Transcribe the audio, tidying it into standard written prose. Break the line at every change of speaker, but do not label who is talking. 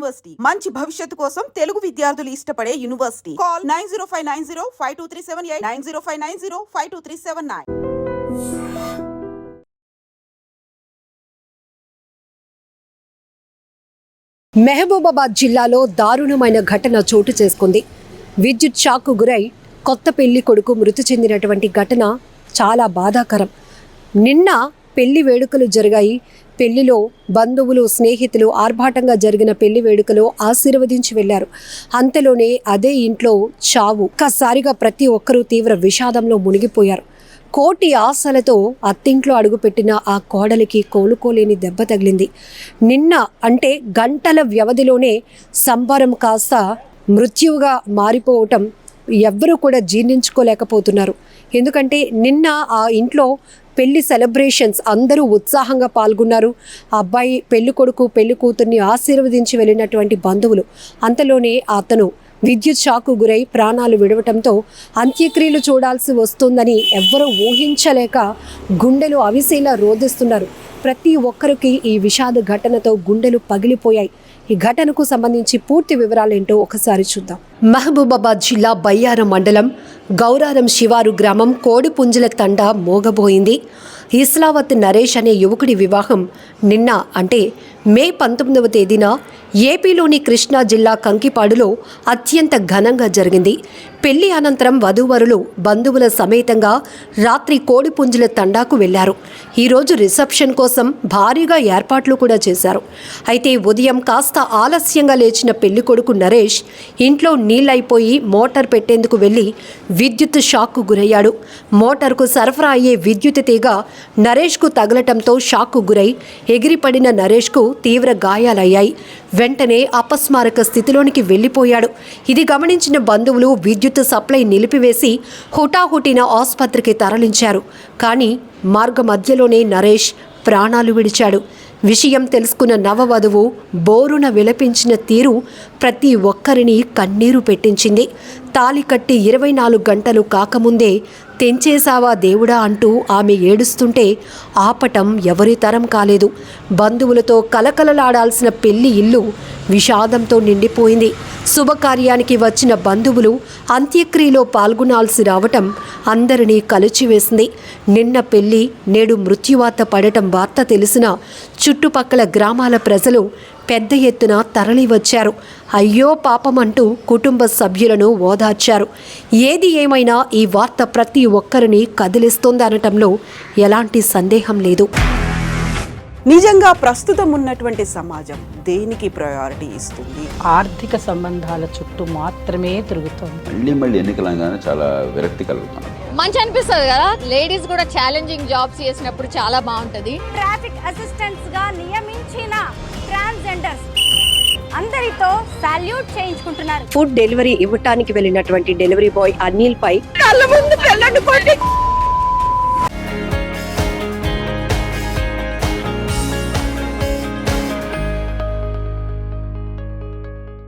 University మంచి భవిష్యత్తు కోసం తెలుగు విద్యార్థులు ఇష్టపడే యూనివర్సిటీ. కాల్ 9059052378 9059052379.
మహబూబాబాద్ జిల్లాలో దారుణమైన ఘటన చోటు చేసుకుంది. విద్యుత్ షాక్కు గురై కొత్త పెళ్లి కొడుకు మృతి చెందినటువంటి ఘటన చాలా బాధాకరం. నిన్న పెళ్లి వేడుకలు జరిగాయి. పెళ్లిలో బంధువులు, స్నేహితులు ఆర్భాటంగా జరిగిన పెళ్లి వేడుకలో ఆశీర్వదించి వెళ్లారు. అంతలోనే అదే ఇంట్లో చావు. ఒక్కసారిగా ప్రతి ఒక్కరూ తీవ్ర విషాదంలో మునిగిపోయారు. కోటి ఆశలతో అత్తింట్లో అడుగుపెట్టిన ఆ కోడలికి కోలుకోలేని దెబ్బ తగిలింది. నిన్న అంటే గంటల వ్యవధిలోనే సంబరం కాస్త మృత్యువుగా మారిపోవటం ఎవ్వరూ కూడా జీర్ణించుకోలేకపోతున్నారు. ఎందుకంటే నిన్న ఆ ఇంట్లో పెళ్లి సెలబ్రేషన్స్ అందరూ ఉత్సాహంగా పాల్గొన్నారు. ఆ అబ్బాయి పెళ్లి కొడుకు పెళ్లి కూతుర్ని ఆశీర్వదించి వెళ్ళినటువంటి బంధువులు అంతలోనే అతను విద్యుత్ షాక్కు గురై ప్రాణాలు విడవటంతో అంత్యక్రియలు చూడాల్సి వస్తుందని ఎవ్వరూ ఊహించలేక గుండెలు అవిసేలా రోధిస్తున్నారు. ప్రతి ఒక్కరికి ఈ విషాద ఘటనతో గుండెలు పగిలిపోయాయి. ఈ ఘటనకు సంబంధించి పూర్తి వివరాలేంటో ఒకసారి చూద్దాం. మహబూబాబాద్ జిల్లా బయ్యారం మండలం గౌరారం శివారు గ్రామం కోడిపుంజల తండ మోగబోయింది. ఇస్లావత్ నరేష్ అనే యువకుడి వివాహం నిన్న అంటే మే 19వ తేదీన ఏపీలోని కృష్ణా జిల్లా కంకిపాడులో అత్యంత ఘనంగా జరిగింది. పెళ్లి అనంతరం వధూవరులు బంధువుల సమేతంగా రాత్రి కోడిపుంజుల తండాకు వెళ్లారు. ఈరోజు రిసెప్షన్ కోసం భారీగా ఏర్పాట్లు కూడా చేశారు. అయితే ఉదయం కాస్త ఆలస్యంగా లేచిన పెళ్లి కొడుకు నరేష్ ఇంట్లో నీళ్లైపోయి మోటార్ పెట్టేందుకు వెళ్లి విద్యుత్ షాక్కు గురయ్యాడు. మోటార్కు సరఫరా అయ్యే విద్యుత్ తీగ నరేష్కు తగలటంతో షాక్కు గురై ఎగిరిపడిన నరేష్కు తీవ్ర గాయాలయ్యాయి. వెంటనే అపస్మారక స్థితిలోనికి వెళ్లిపోయాడు. ఇది గమనించిన బంధువులు విద్యుత్ సప్లై నిలిపివేసి హుటాహుటిన ఆసుపత్రికి తరలించారు. కానీ మార్గ మధ్యలోనే నరేష్ ప్రాణాలు విడిచాడు. విషయం తెలుసుకున్న నవవధువు బోరున విలపించిన తీరు ప్రతి ఒక్కరిని కన్నీరు పెట్టించింది. తాళి కట్టి 24 గంటలు కాకముందే తెంచేశావా దేవుడా అంటూ ఆమె ఏడుస్తుంటే ఆపటం ఎవరి తరం కాలేదు. బంధువులతో కలకలలాడాల్సిన పెళ్లి ఇల్లు విషాదంతో నిండిపోయింది. శుభకార్యానికి వచ్చిన బంధువులు అంత్యక్రియలో పాల్గొనాల్సి రావటం అందరినీ కలిచివేసింది. నిన్న పెళ్లి నేడు మృత్యువాత పడటం వార్త తెలిసిన చుట్టుపక్కల గ్రామాల ప్రజలు పెద్ద ఎత్తున తరలి వచ్చారు. అయ్యో పాపమంటూ కుటుంబ సభ్యులను ఓదార్చారు. ఏది ఏమైనా ఈ వార్త ప్రతి ఒక్కరిని కదిలిస్తోందనటంలో ఎలాంటి సందేహం లేదు.
నిజంగా ప్రస్తుతం ఉన్నటువంటి సమాజం దేనికి ప్రయారిటీ ఇస్తుంది?
ఆర్థిక సంబంధాల చుట్టూ మాత్రమే తిరుగుతుంది.
మళ్ళీ ఎన్నికలంగానే చాలా విరక్తి కలుగుతున్నాం.
మంచి అనిపిస్తుంది కదా, లేడీస్ కూడా ఛాలెంజింగ్ జాబ్స్ చేసినప్పుడు చాలా బాగుంటది.
ట్రాఫిక్ అసిస్టెంట్స్ గా నియమించిన ట్రాన్స్జెండర్స్ అందరితో సాల్యూట్ చేయించుకుంటున్నారు.
ఫుడ్ డెలివరీ ఇవ్వటానికి వెళ్ళినటువంటి డెలివరీ బాయ్ అనిల్ పై కళ్ళ ముందు